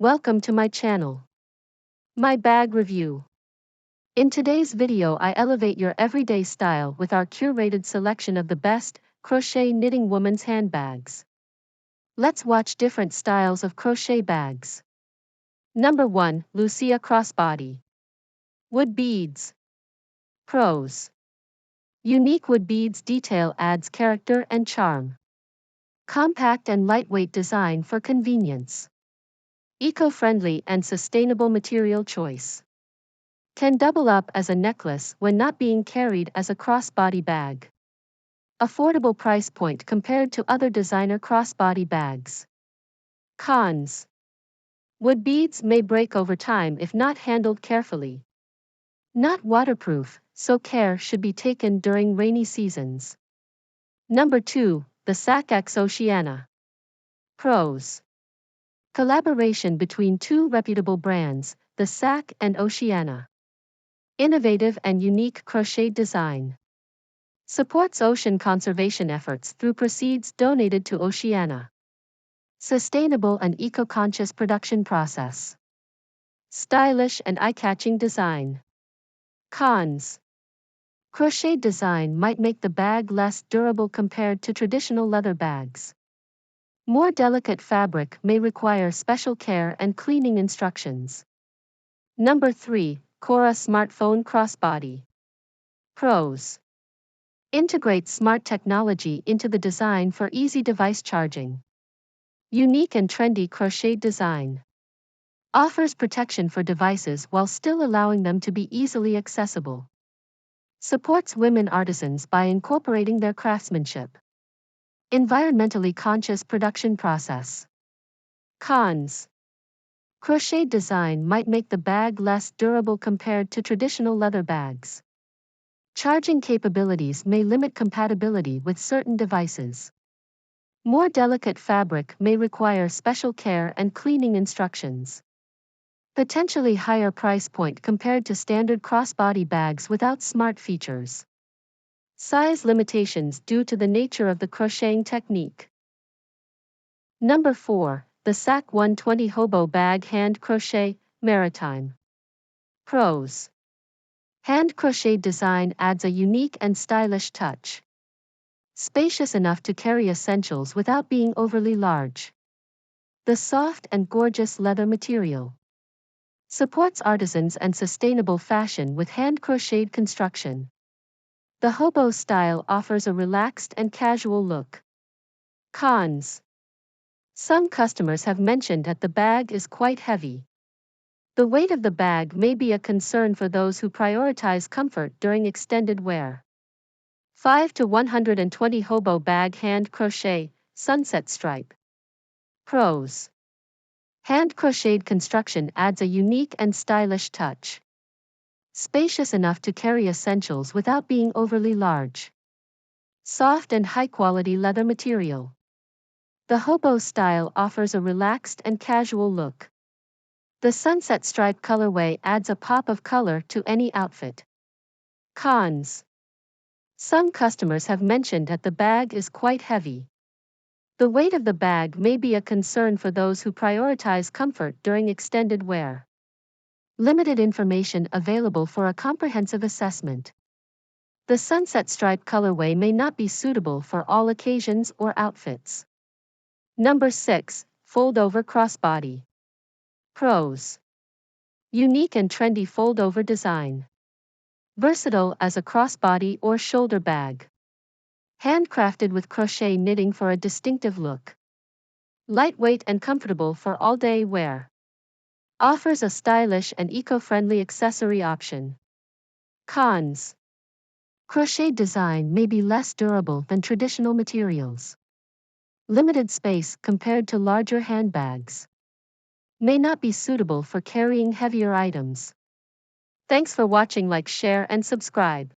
Welcome to my channel. My bag review. In today's video I elevate your everyday style with our curated selection of the best crochet knitting women's handbags. Let's watch different styles of crochet bags. Number 1. Lucia Crossbody. Wood beads. Pros. Unique wood beads detail adds character and charm. Compact and lightweight design for convenience. Eco-friendly and sustainable material choice. Can double up as a necklace when not being carried as a crossbody bag. Affordable price point compared to other designer crossbody bags. Cons. Wood beads may break over time if not handled carefully. Not waterproof, so care should be taken during rainy seasons. Number 2. The Sac X Oceana. Pros. Collaboration between two reputable brands, the Sac and Oceana. Innovative and unique crochet design. Supports ocean conservation efforts through proceeds donated to Oceana. Sustainable and eco-conscious production process. Stylish and eye-catching design. Cons. Crochet design might make the bag less durable compared to traditional leather bags. More delicate fabric may require special care and cleaning instructions. Number 3. Cora Smartphone Crossbody. Pros. Integrates smart technology into the design for easy device charging. Unique and trendy crochet design. Offers protection for devices while still allowing them to be easily accessible. Supports women artisans by incorporating their craftsmanship. Environmentally conscious production process. Cons. Crochet design might make the bag less durable compared to traditional leather bags. Charging capabilities may limit compatibility with certain devices. More delicate fabric may require special care and cleaning instructions. Potentially higher price point compared to standard crossbody bags without smart features. Size limitations due to the nature of the crocheting technique. Number 4. The Sac 120 Hobo Bag Hand Crochet, Maritime. Pros. Hand crochet design adds a unique and stylish touch. Spacious enough to carry essentials without being overly large. The soft and gorgeous leather material. Supports artisans and sustainable fashion with hand-crocheted construction. The Hobo style offers a relaxed and casual look. Cons. Some customers have mentioned that the bag is quite heavy. The weight of the bag may be a concern for those who prioritize comfort during extended wear. 5 to 120 Hobo Bag Hand Crochet, Sunset Stripe. Pros. Hand crocheted construction adds a unique and stylish touch. Spacious enough to carry essentials without being overly large. Soft and high-quality leather material. The Hobo style offers a relaxed and casual look. The sunset stripe colorway adds a pop of color to any outfit. Cons. Some customers have mentioned that the bag is quite heavy. The weight of the bag may be a concern for those who prioritize comfort during extended wear. Limited information available for a comprehensive assessment. The sunset stripe colorway may not be suitable for all occasions or outfits. Number 6. Foldover Crossbody. Pros. Unique and trendy fold-over design. Versatile as a crossbody or shoulder bag. Handcrafted with crochet knitting for a distinctive look. Lightweight and comfortable for all-day wear. Offers a stylish and eco-friendly accessory option. Cons. Crochet design may be less durable than traditional materials. Limited space compared to larger handbags. May not be suitable for carrying heavier items. Thanks for watching. Like, share and subscribe.